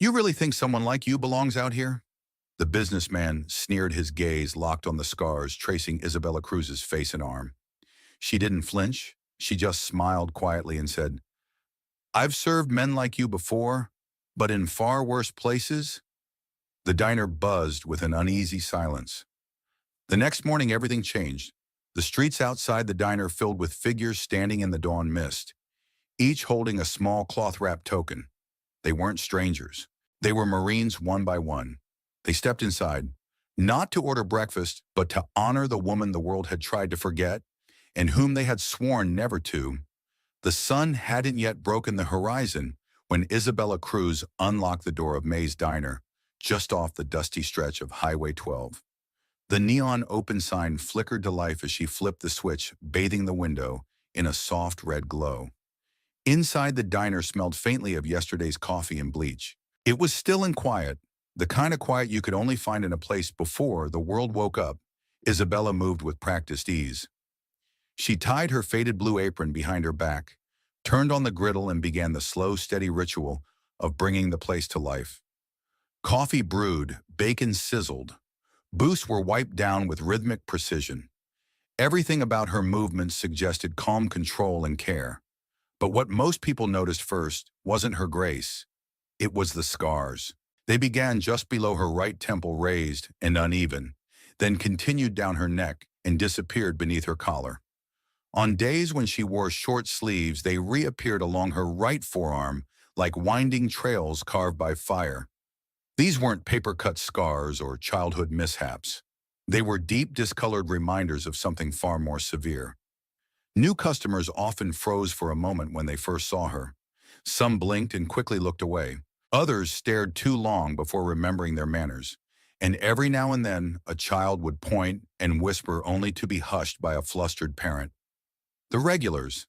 You really think someone like you belongs out here? The businessman sneered, his gaze locked on the scars tracing Isabella Cruz's face and arm. She didn't flinch. She just smiled quietly and said, I've served men like you before, but in far worse places. The diner buzzed with an uneasy silence. The next morning, everything changed. The streets outside the diner filled with figures standing in the dawn mist, each holding a small cloth-wrapped token. They weren't strangers. They were Marines one by one. They stepped inside, not to order breakfast, but to honor the woman the world had tried to forget and whom they had sworn never to. The sun hadn't yet broken the horizon when Isabella Cruz unlocked the door of May's Diner, just off the dusty stretch of Highway 12. The neon open sign flickered to life as she flipped the switch, bathing the window in a soft red glow. Inside the diner smelled faintly of yesterday's coffee and bleach. It was still and quiet, the kind of quiet you could only find in a place before the world woke up. Isabella moved with practiced ease. She tied her faded blue apron behind her back, turned on the griddle and began the slow, steady ritual of bringing the place to life. Coffee brewed, bacon sizzled. Boosts were wiped down with rhythmic precision. Everything about her movements suggested calm control and care. But what most people noticed first wasn't her grace. It was the scars. They began just below her right temple, raised and uneven, then continued down her neck and disappeared beneath her collar. On days when she wore short sleeves, they reappeared along her right forearm like winding trails carved by fire. These weren't paper-cut scars or childhood mishaps. They were deep, discolored reminders of something far more severe. New customers often froze for a moment when they first saw her. Some blinked and quickly looked away. Others stared too long before remembering their manners. And every now and then, a child would point and whisper only to be hushed by a flustered parent. The regulars.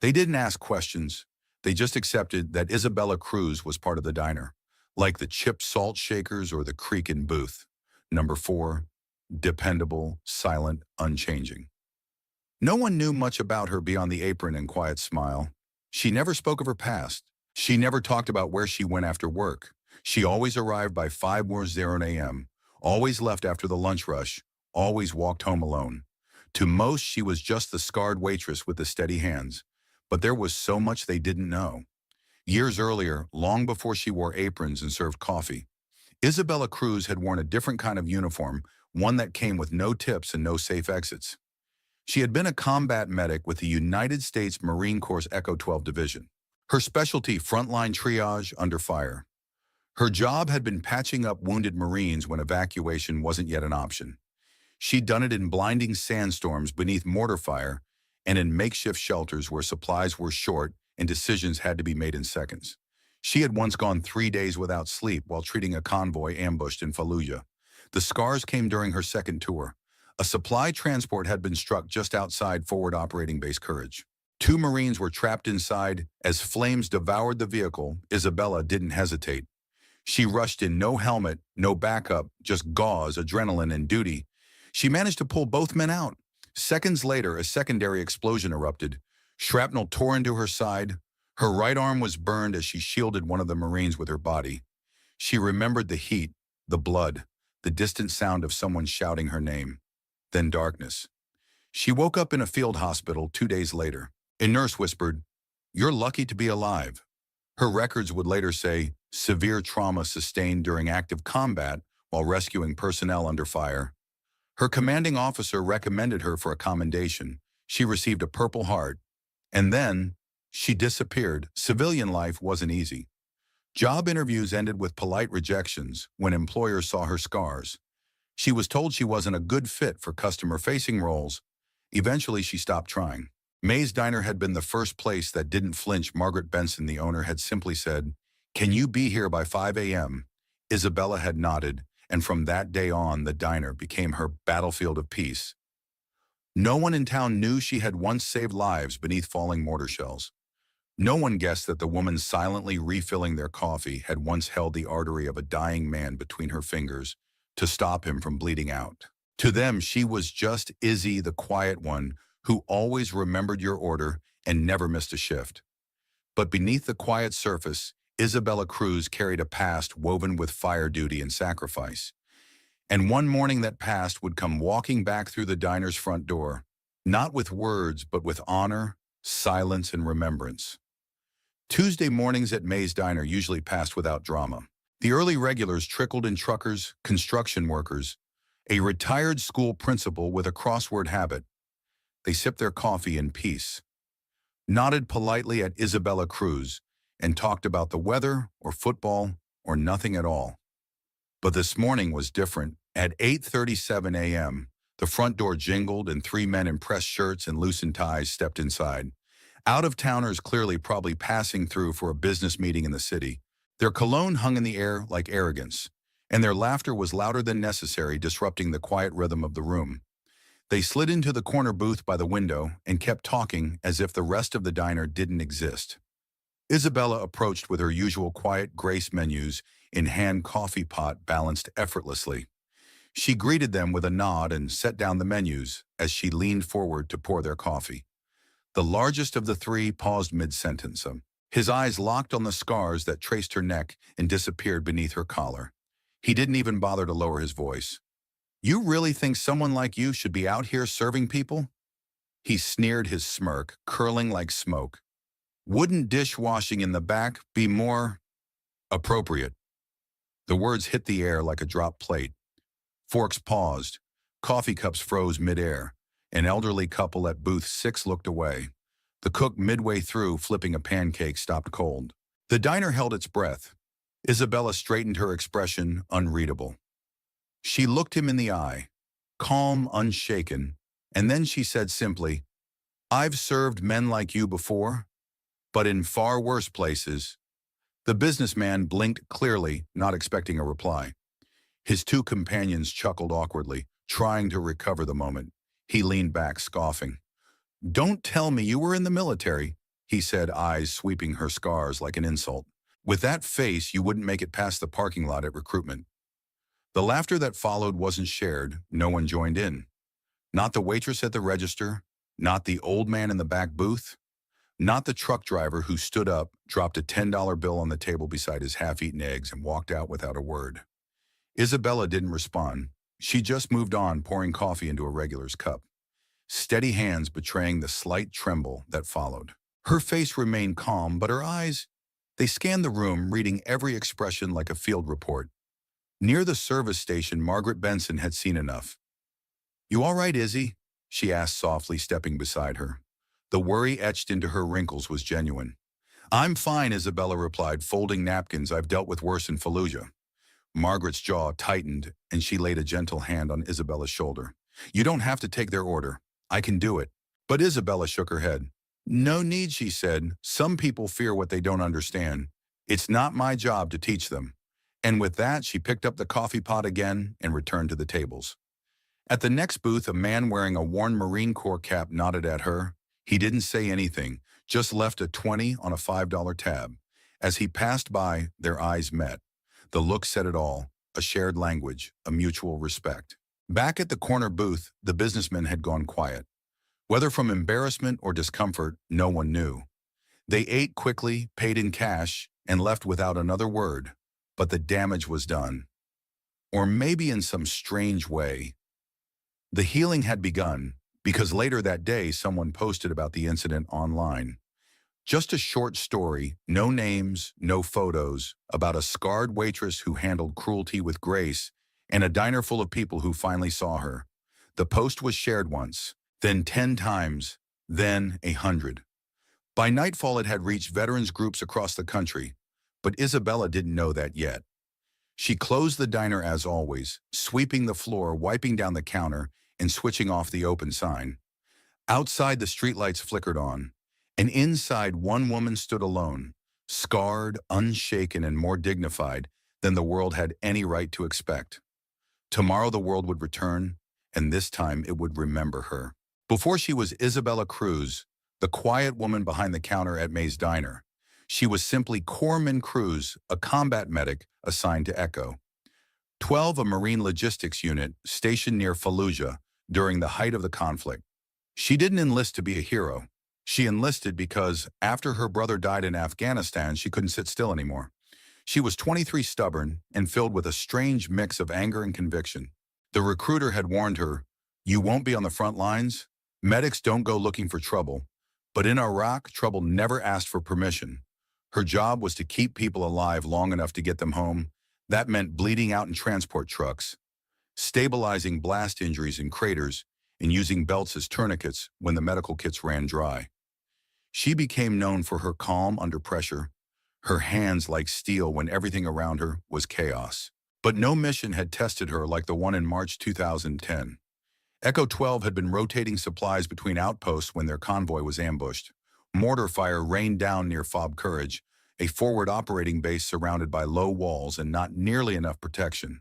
They didn't ask questions. They just accepted that Isabella Cruz was part of the diner, like the chip salt shakers or the creak in booth. Number 4, dependable, silent, unchanging. No one knew much about her beyond the apron and quiet smile. She never spoke of her past. She never talked about where she went after work. She always arrived by 5:00 a.m., always left after the lunch rush, always walked home alone. To most, she was just the scarred waitress with the steady hands. But there was so much they didn't know. Years earlier, long before she wore aprons and served coffee, Isabella Cruz had worn a different kind of uniform, one that came with no tips and no safe exits. She had been a combat medic with the United States Marine Corps Echo 12 Division. Her specialty, frontline triage under fire. Her job had been patching up wounded Marines when evacuation wasn't yet an option. She'd done it in blinding sandstorms beneath mortar fire and in makeshift shelters where supplies were short and decisions had to be made in seconds. She had once gone 3 days without sleep while treating a convoy ambushed in Fallujah. The scars came during her second tour. A supply transport had been struck just outside Forward Operating Base Courage. 2 Marines were trapped inside. As flames devoured the vehicle, Isabella didn't hesitate. She rushed in, no helmet, no backup, just gauze, adrenaline, and duty. She managed to pull both men out. Seconds later, a secondary explosion erupted. Shrapnel tore into her side. Her right arm was burned as she shielded one of the Marines with her body. She remembered the heat, the blood, the distant sound of someone shouting her name. Then darkness. She woke up in a field hospital 2 days later. A nurse whispered, "You're lucky to be alive." Her records would later say, severe trauma sustained during active combat while rescuing personnel under fire. Her commanding officer recommended her for a commendation. She received a Purple Heart. And then, she disappeared. Civilian life wasn't easy. Job interviews ended with polite rejections when employers saw her scars. She was told she wasn't a good fit for customer-facing roles. Eventually, she stopped trying. May's Diner had been the first place that didn't flinch. Margaret Benson, the owner, had simply said, "Can you be here by 5 a.m.?" Isabella had nodded, and from that day on, the diner became her battlefield of peace. No one in town knew she had once saved lives beneath falling mortar shells. No one guessed that the woman silently refilling their coffee had once held the artery of a dying man between her fingers to stop him from bleeding out. To them, she was just Izzy, the quiet one, who always remembered your order and never missed a shift. But beneath the quiet surface, Isabella Cruz carried a past woven with fire duty and sacrifice. And one morning that past would come walking back through the diner's front door, not with words, but with honor, silence, and remembrance. Tuesday mornings at May's Diner usually passed without drama. The early regulars trickled in truckers, construction workers, a retired school principal with a crossword habit. They sipped their coffee in peace, nodded politely at Isabella Cruz, and talked about the weather or football or nothing at all. But this morning was different. At 8:37 a.m., the front door jingled and three men in pressed shirts and loosened ties stepped inside. Out-of-towners clearly probably passing through for a business meeting in the city. Their cologne hung in the air like arrogance, and their laughter was louder than necessary, disrupting the quiet rhythm of the room. They slid into the corner booth by the window and kept talking as if the rest of the diner didn't exist. Isabella approached with her usual quiet grace, menus in hand, coffee pot balanced effortlessly. She greeted them with a nod and set down the menus as she leaned forward to pour their coffee. The largest of the three paused mid-sentence. His eyes locked on the scars that traced her neck and disappeared beneath her collar. He didn't even bother to lower his voice. "You really think someone like you should be out here serving people?" He sneered, his smirk curling like smoke. "Wouldn't dishwashing in the back be more appropriate?" The words hit the air like a dropped plate. Forks paused. Coffee cups froze midair. An elderly couple at booth 6 looked away. The cook, midway through flipping a pancake, stopped cold. The diner held its breath. Isabella straightened, her expression unreadable. She looked him in the eye, calm, unshaken, and then she said simply, "I've served men like you before, but in far worse places." The businessman blinked clearly, not expecting a reply. His two companions chuckled awkwardly, trying to recover the moment. He leaned back, scoffing. "Don't tell me you were in the military," he said, eyes sweeping her scars like an insult. "With that face, you wouldn't make it past the parking lot at recruitment." The laughter that followed wasn't shared. No one joined in. Not the waitress at the register, not the old man in the back booth, not the truck driver who stood up, dropped a $10 bill on the table beside his half-eaten eggs, and walked out without a word. Isabella didn't respond. She just moved on, pouring coffee into a regular's cup, steady hands betraying the slight tremble that followed. Her face remained calm, but her eyes, they scanned the room, reading every expression like a field report. Near the service station, Margaret Benson had seen enough. "You all right, Izzy?" she asked softly, stepping beside her. The worry etched into her wrinkles was genuine. "I'm fine," Isabella replied, folding napkins. "I've dealt with worse in Fallujah." Margaret's jaw tightened, and she laid a gentle hand on Isabella's shoulder. "You don't have to take their order. I can do it." But Isabella shook her head. "No need," she said. "Some people fear what they don't understand. It's not my job to teach them." And with that, she picked up the coffee pot again and returned to the tables. At the next booth, a man wearing a worn Marine Corps cap nodded at her. He didn't say anything, just left a 20 on a $5 tab. As he passed by, their eyes met. The look said it all, a shared language, a mutual respect. Back at the corner booth, the businessmen had gone quiet. Whether from embarrassment or discomfort, no one knew. They ate quickly, paid in cash, and left without another word. But the damage was done. Or maybe in some strange way, the healing had begun, because later that day someone posted about the incident online. Just a short story, no names, no photos, about a scarred waitress who handled cruelty with grace and a diner full of people who finally saw her. The post was shared once, then 10 times, then 100. By nightfall, it had reached veterans groups across the country, but Isabella didn't know that yet. She closed the diner as always, sweeping the floor, wiping down the counter, and switching off the open sign. Outside, the streetlights flickered on, and inside, one woman stood alone, scarred, unshaken, and more dignified than the world had any right to expect. Tomorrow the world would return, and this time it would remember her. Before she was Isabella Cruz, the quiet woman behind the counter at May's Diner. She was simply Corpsman Cruz, a combat medic assigned to Echo 12, a Marine logistics unit stationed near Fallujah during the height of the conflict. She didn't enlist to be a hero. She enlisted because after her brother died in Afghanistan, she couldn't sit still anymore. She was 23, stubborn, and filled with a strange mix of anger and conviction. The recruiter had warned her, "You won't be on the front lines. Medics don't go looking for trouble." But in Iraq, trouble never asked for permission. Her job was to keep people alive long enough to get them home. That meant bleeding out in transport trucks, stabilizing blast injuries in craters, and using belts as tourniquets when the medical kits ran dry. She became known for her calm under pressure, her hands like steel when everything around her was chaos. But no mission had tested her like the one in March 2010. Echo 12 had been rotating supplies between outposts when their convoy was ambushed. Mortar fire rained down near Fob Courage, a forward operating base surrounded by low walls and not nearly enough protection.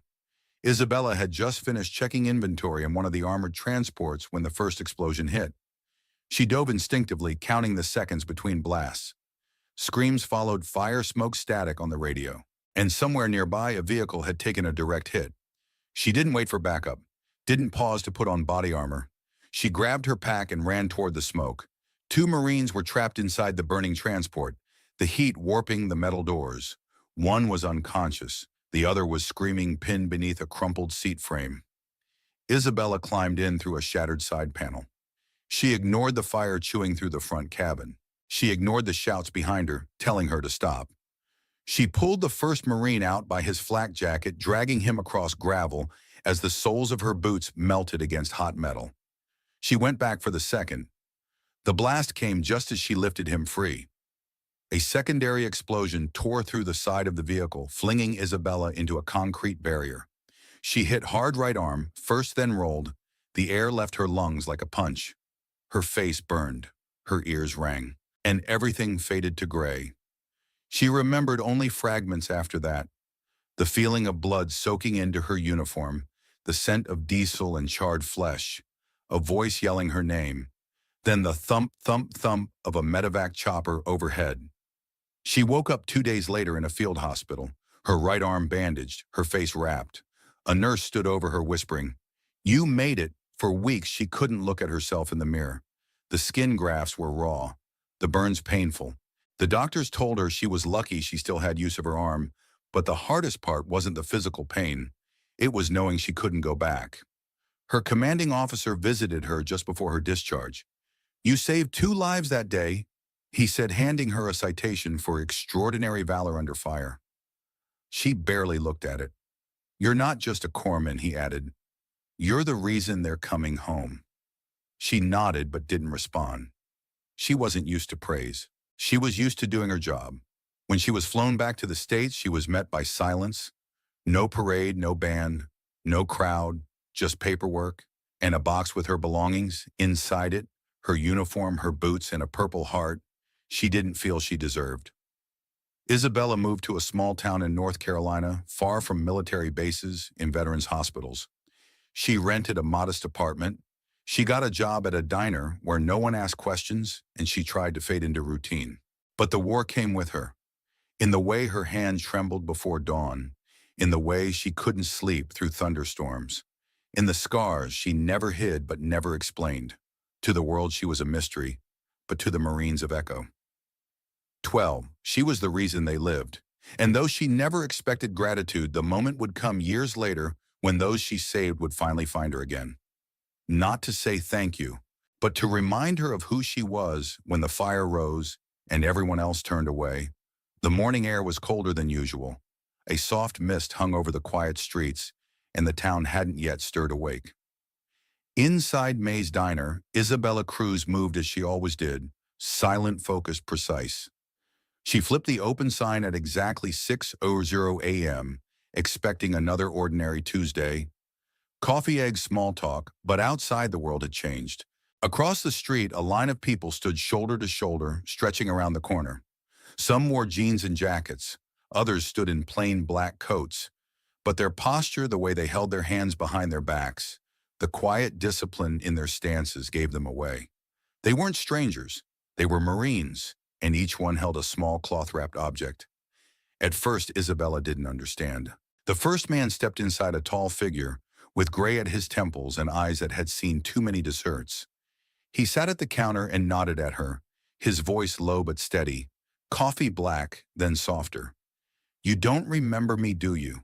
Isabella had just finished checking inventory in one of the armored transports when the first explosion hit. She dove instinctively, counting the seconds between blasts. Screams followed fire smoke static on the radio, and somewhere nearby a vehicle had taken a direct hit. She didn't wait for backup, didn't pause to put on body armor. She grabbed her pack and ran toward the smoke. Two Marines were trapped inside the burning transport, the heat warping the metal doors. One was unconscious. The other was screaming, pinned beneath a crumpled seat frame. Isabella climbed in through a shattered side panel. She ignored the fire chewing through the front cabin. She ignored the shouts behind her, telling her to stop. She pulled the first Marine out by his flak jacket, dragging him across gravel as the soles of her boots melted against hot metal. She went back for the second. The blast came just as she lifted him free. A secondary explosion tore through the side of the vehicle, flinging Isabella into a concrete barrier. She hit hard right arm, first then rolled. The air left her lungs like a punch. Her face burned, her ears rang, and everything faded to gray. She remembered only fragments after that. The feeling of blood soaking into her uniform, the scent of diesel and charred flesh, a voice yelling her name, then the thump, thump, thump of a medevac chopper overhead. She woke up 2 days later in a field hospital, her right arm bandaged, her face wrapped. A nurse stood over her whispering, "You made it." For weeks she couldn't look at herself in the mirror. The skin grafts were raw, the burns painful. The doctors told her she was lucky she still had use of her arm, but the hardest part wasn't the physical pain. It was knowing she couldn't go back. Her commanding officer visited her just before her discharge. "You saved 2 lives that day," he said, handing her a citation for extraordinary valor under fire. She barely looked at it. "You're not just a corpsman," he added. "You're the reason they're coming home." She nodded but didn't respond. She wasn't used to praise. She was used to doing her job. When she was flown back to the States, she was met by silence. No parade, no band, no crowd, just paperwork and a box with her belongings. Inside it, her uniform, her boots, and a Purple Heart she didn't feel she deserved. Isabella moved to a small town in North Carolina, far from military bases and veterans' hospitals. She rented a modest apartment. She got a job at a diner where no one asked questions, and she tried to fade into routine. But the war came with her, in the way her hand trembled before dawn, in the way she couldn't sleep through thunderstorms, in the scars she never hid but never explained. To the world she was a mystery, but to the Marines of Echo 12, she was the reason they lived. And though she never expected gratitude, the moment would come years later when those she saved would finally find her again. Not to say thank you, but to remind her of who she was when the fire rose and everyone else turned away. The morning air was colder than usual. A soft mist hung over the quiet streets, and the town hadn't yet stirred awake. Inside May's diner, Isabella Cruz moved as she always did, silent, focused, precise. She flipped the open sign at exactly 6:00 a.m., expecting another ordinary Tuesday. Coffee, eggs, small talk, but outside the world had changed. Across the street, a line of people stood shoulder to shoulder, stretching around the corner. Some wore jeans and jackets. Others stood in plain black coats. But their posture, the way they held their hands behind their backs, the quiet discipline in their stances gave them away. They weren't strangers. They were Marines, and each one held a small cloth-wrapped object. At first, Isabella didn't understand. The first man stepped inside, a tall figure, with gray at his temples and eyes that had seen too many desserts. He sat at the counter and nodded at her, his voice low but steady, coffee black, then softer. You don't remember me, do you?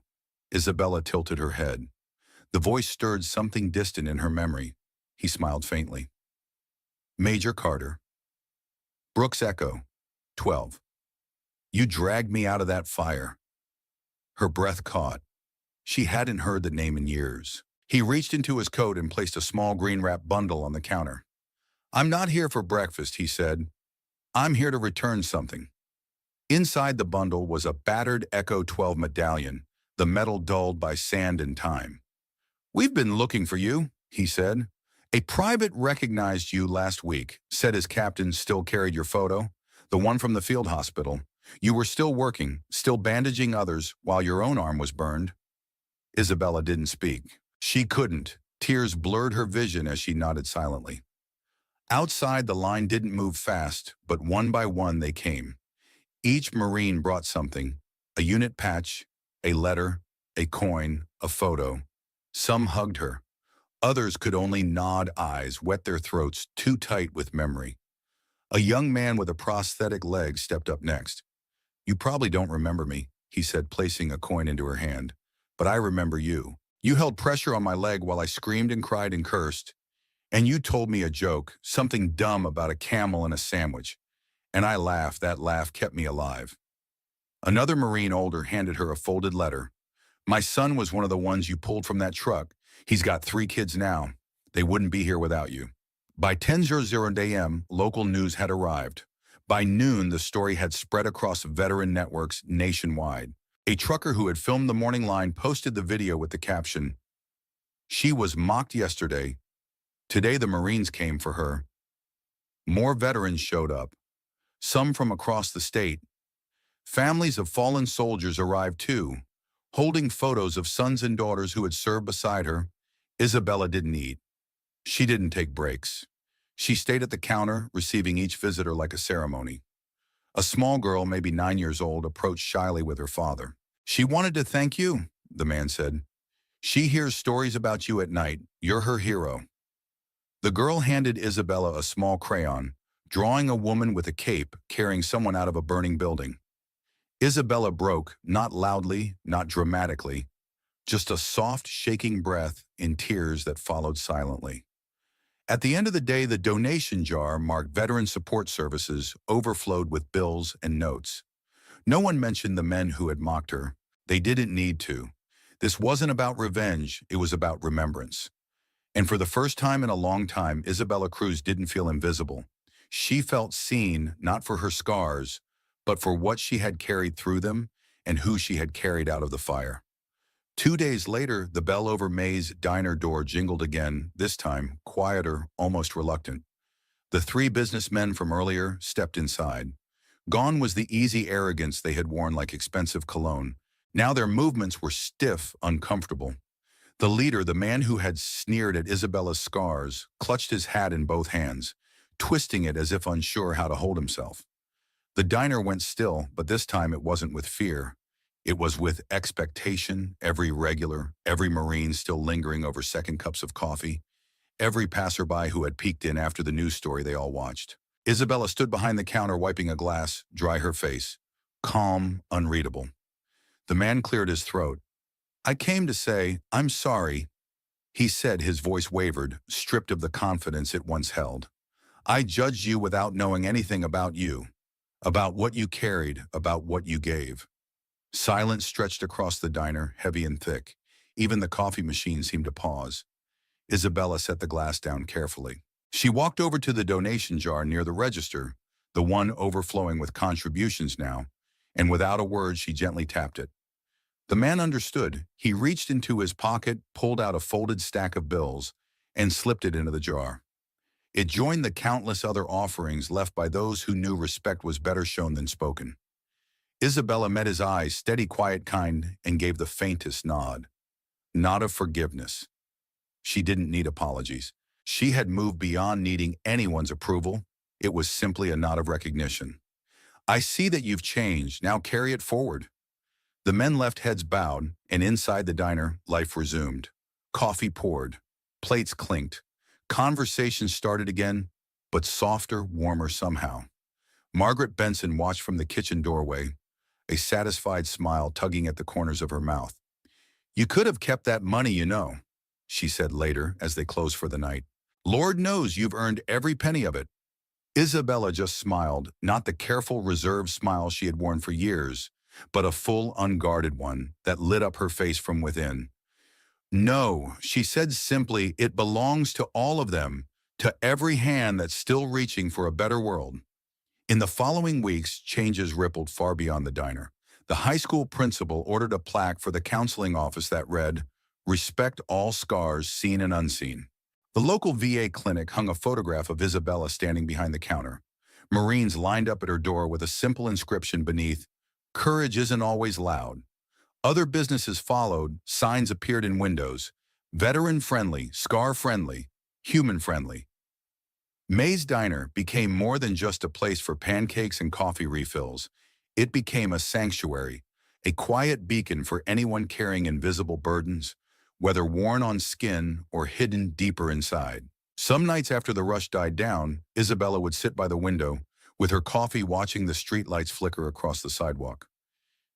Isabella tilted her head. The voice stirred something distant in her memory. He smiled faintly. Major Carter. Brooks Echo, 12. You dragged me out of that fire. Her breath caught. She hadn't heard the name in years. He reached into his coat and placed a small green-wrapped bundle on the counter. I'm not here for breakfast, he said. I'm here to return something. Inside the bundle was a battered Echo 12 medallion, the metal dulled by sand and time. We've been looking for you, he said. A private recognized you last week, said his captain still carried your photo, the one from the field hospital. You were still working, still bandaging others while your own arm was burned. Isabella didn't speak. She couldn't. Tears blurred her vision as she nodded silently. Outside, the line didn't move fast, but one by one they came. Each Marine brought something, a unit patch, a letter, a coin, a photo. Some hugged her. Others could only nod, eyes wet their throats too tight with memory. A young man with a prosthetic leg stepped up next. You probably don't remember me, he said, placing a coin into her hand. But I remember you. You held pressure on my leg while I screamed and cried and cursed. And you told me a joke, something dumb about a camel and a sandwich. And I laughed. That laugh kept me alive. Another Marine older handed her a folded letter. My son was one of the ones you pulled from that truck. He's got 3 kids now. They wouldn't be here without you. By 10:00 a.m., local news had arrived. By noon, the story had spread across veteran networks nationwide. A trucker who had filmed the morning line posted the video with the caption, "She was mocked yesterday. Today the Marines came for her." More veterans showed up, some from across the state. Families of fallen soldiers arrived too, holding photos of sons and daughters who had served beside her. Isabella didn't eat. She didn't take breaks. She stayed at the counter, receiving each visitor like a ceremony. A small girl, maybe 9 years old, approached shyly with her father. She wanted to thank you, the man said. She hears stories about you at night. You're her hero. The girl handed Isabella a small crayon, drawing a woman with a cape carrying someone out of a burning building. Isabella broke, not loudly, not dramatically, just a soft, shaking breath in tears that followed silently. At the end of the day, the donation jar marked Veteran Support Services overflowed with bills and notes. No one mentioned the men who had mocked her. They didn't need to. This wasn't about revenge, it was about remembrance. And for the first time in a long time, Isabella Cruz didn't feel invisible. She felt seen, not for her scars, but for what she had carried through them and who she had carried out of the fire. 2 days later, the bell over May's diner door jingled again, this time quieter, almost reluctant. The 3 businessmen from earlier stepped inside. Gone was the easy arrogance they had worn like expensive cologne. Now their movements were stiff, uncomfortable. The leader, the man who had sneered at Isabella's scars, clutched his hat in both hands, twisting it as if unsure how to hold himself. The diner went still, but this time it wasn't with fear. It was with expectation, every regular, every Marine still lingering over second cups of coffee, every passerby who had peeked in after the news story they all watched. Isabella stood behind the counter wiping a glass, dry her face, calm, unreadable. The man cleared his throat. I came to say, I'm sorry, he said, his voice wavered, stripped of the confidence it once held. I judged you without knowing anything about you, about what you carried, about what you gave. Silence stretched across the diner, heavy and thick. Even the coffee machine seemed to pause. Isabella set the glass down carefully. She walked over to the donation jar near the register, the one overflowing with contributions now, and without a word she gently tapped it. The man understood. He reached into his pocket, pulled out a folded stack of bills, and slipped it into the jar. It joined the countless other offerings left by those who knew respect was better shown than spoken. Isabella met his eyes, steady, quiet, kind, and gave the faintest nod. Not of forgiveness. She didn't need apologies. She had moved beyond needing anyone's approval. It was simply a nod of recognition. I see that you've changed. Now carry it forward. The men left, heads bowed, and inside the diner, life resumed. Coffee poured. Plates clinked. Conversation started again, but softer, warmer somehow. Margaret Benson watched from the kitchen doorway, a satisfied smile tugging at the corners of her mouth. "You could have kept that money, you know," she said later as they closed for the night. "Lord knows you've earned every penny of it." Isabella just smiled, not the careful, reserved smile she had worn for years, but a full, unguarded one that lit up her face from within. "No," she said simply, "it belongs to all of them, to every hand that's still reaching for a better world." In the following weeks, changes rippled far beyond the diner. The high school principal ordered a plaque for the counseling office that read, "Respect all scars, seen and unseen." The local VA clinic hung a photograph of Isabella standing behind the counter. Marines lined up at her door with a simple inscription beneath, "Courage isn't always loud." Other businesses followed, signs appeared in windows, "Veteran-friendly, scar-friendly, human-friendly." May's Diner became more than just a place for pancakes and coffee refills. It became a sanctuary, a quiet beacon for anyone carrying invisible burdens, whether worn on skin or hidden deeper inside. Some nights after the rush died down, Isabella would sit by the window, with her coffee watching the streetlights flicker across the sidewalk.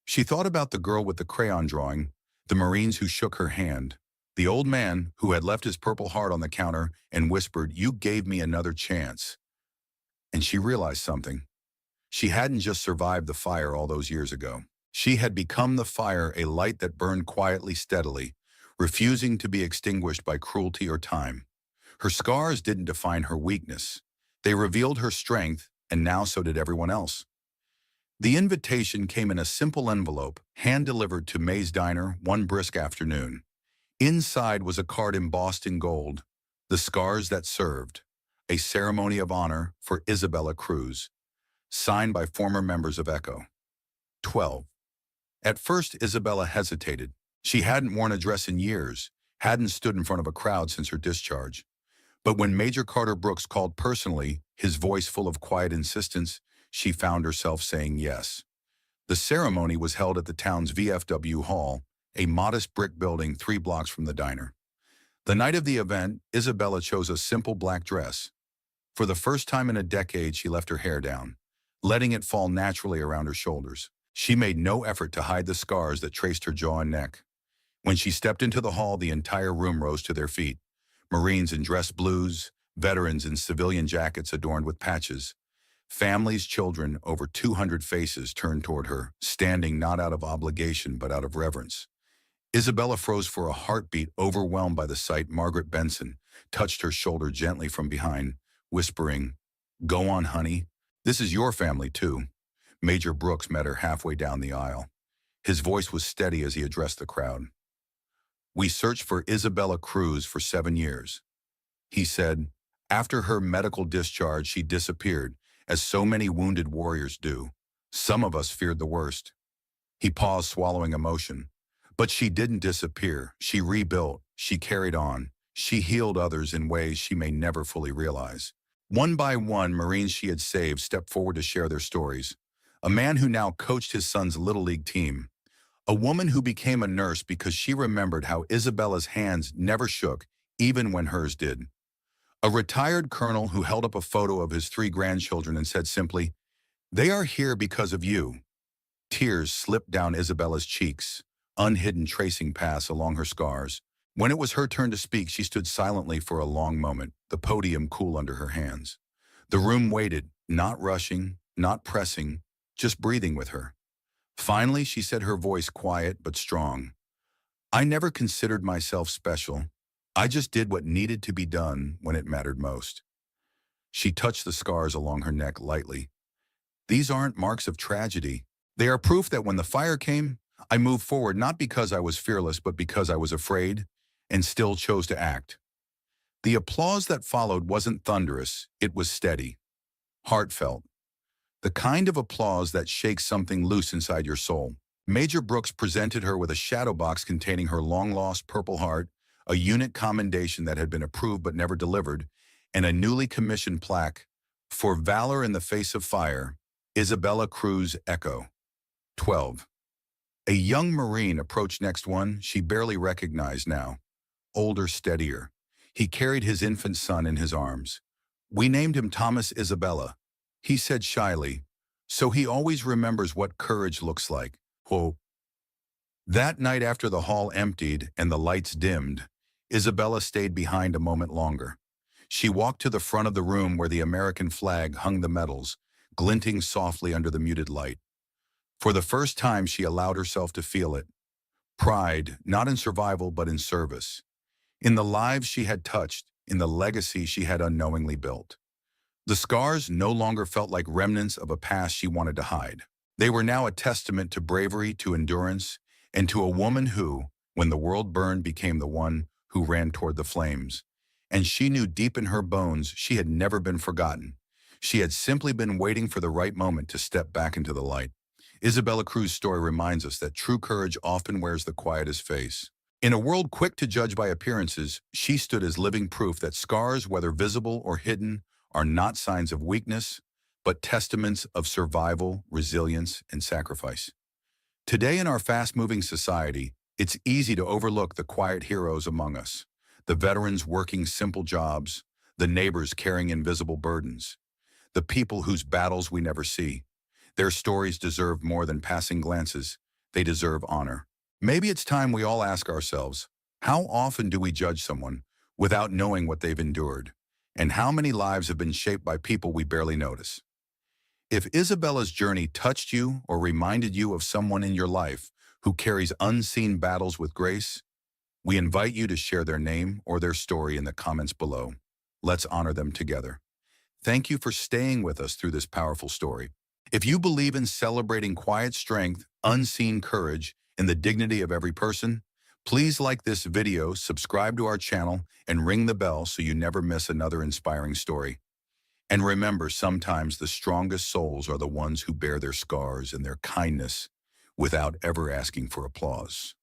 She thought about the girl with the crayon drawing, the Marines who shook her hand, the old man who had left his Purple Heart on the counter and whispered, "You gave me another chance." And she realized something. She hadn't just survived the fire all those years ago. She had become the fire, a light that burned quietly, steadily, refusing to be extinguished by cruelty or time. Her scars didn't define her weakness. They revealed her strength, and now so did everyone else. The invitation came in a simple envelope, hand-delivered to May's Diner one brisk afternoon. Inside was a card embossed in gold, "The Scars That Served," a ceremony of honor for Isabella Cruz, signed by former members of ECHO. 12. At first, Isabella hesitated. She hadn't worn a dress in years, hadn't stood in front of a crowd since her discharge. But when Major Carter Brooks called personally, his voice full of quiet insistence, she found herself saying yes. The ceremony was held at the town's VFW Hall, a modest brick building 3 blocks from the diner. The night of the event, Isabella chose a simple black dress. For the first time in a decade, she left her hair down, letting it fall naturally around her shoulders. She made no effort to hide the scars that traced her jaw and neck. When she stepped into the hall, the entire room rose to their feet. Marines in dress blues, veterans in civilian jackets adorned with patches. Families, children, over 200 faces turned toward her, standing not out of obligation but out of reverence. Isabella froze for a heartbeat, overwhelmed by the sight. Margaret Benson touched her shoulder gently from behind, whispering, "Go on, honey. This is your family, too." Major Brooks met her halfway down the aisle. His voice was steady as he addressed the crowd. "We searched for Isabella Cruz for 7 years. He said, after her medical discharge, she disappeared, as so many wounded warriors do. Some of us feared the worst." He paused, swallowing emotion. "But she didn't disappear. She rebuilt. She carried on. She healed others in ways she may never fully realize." One by one, Marines she had saved stepped forward to share their stories. A man who now coached his son's Little League team. A woman who became a nurse because she remembered how Isabella's hands never shook, even when hers did. A retired colonel who held up a photo of his 3 grandchildren and said simply, "They are here because of you." Tears slipped down Isabella's cheeks, unhidden tracing paths along her scars. When it was her turn to speak, she stood silently for a long moment, the podium cool under her hands. The room waited, not rushing, not pressing, just breathing with her. Finally, she said, her voice quiet but strong, "I never considered myself special. I just did what needed to be done when it mattered most." She touched the scars along her neck lightly. "These aren't marks of tragedy. They are proof that when the fire came, I moved forward not because I was fearless, but because I was afraid and still chose to act." The applause that followed wasn't thunderous, it was steady, heartfelt. The kind of applause that shakes something loose inside your soul. Major Brooks presented her with a shadow box containing her long-lost Purple Heart, a unit commendation that had been approved but never delivered, and a newly commissioned plaque, "For Valor in the Face of Fire, Isabella Cruz, ECHO." 12. A young Marine approached next one she barely recognized now. Older, steadier. He carried his infant son in his arms. "We named him Thomas Isabella," he said shyly, So he always remembers what courage looks like. Quote, that night after the hall emptied and the lights dimmed, Isabella stayed behind a moment longer. She walked to the front of the room where the American flag hung the medals, glinting softly under the muted light. For the first time, she allowed herself to feel it. Pride, not in survival but in service. In the lives she had touched, in the legacy she had unknowingly built. The scars no longer felt like remnants of a past she wanted to hide. They were now a testament to bravery, to endurance, and to a woman who, when the world burned, became the one who ran toward the flames. And she knew deep in her bones she had never been forgotten. She had simply been waiting for the right moment to step back into the light. Isabella Cruz's story reminds us that true courage often wears the quietest face. In a world quick to judge by appearances, she stood as living proof that scars, whether visible or hidden, are not signs of weakness, but testaments of survival, resilience, and sacrifice. Today in our fast-moving society, it's easy to overlook the quiet heroes among us, the veterans working simple jobs, the neighbors carrying invisible burdens, the people whose battles we never see. Their stories deserve more than passing glances. They deserve honor. Maybe it's time we all ask ourselves, how often do we judge someone without knowing what they've endured? And how many lives have been shaped by people we barely notice? If Isabella's journey touched you or reminded you of someone in your life who carries unseen battles with grace, we invite you to share their name or their story in the comments below. Let's honor them together. Thank you for staying with us through this powerful story. If you believe in celebrating quiet strength, unseen courage, and the dignity of every person, please like this video, subscribe to our channel, and ring the bell so you never miss another inspiring story. And remember, sometimes the strongest souls are the ones who bear their scars and their kindness without ever asking for applause.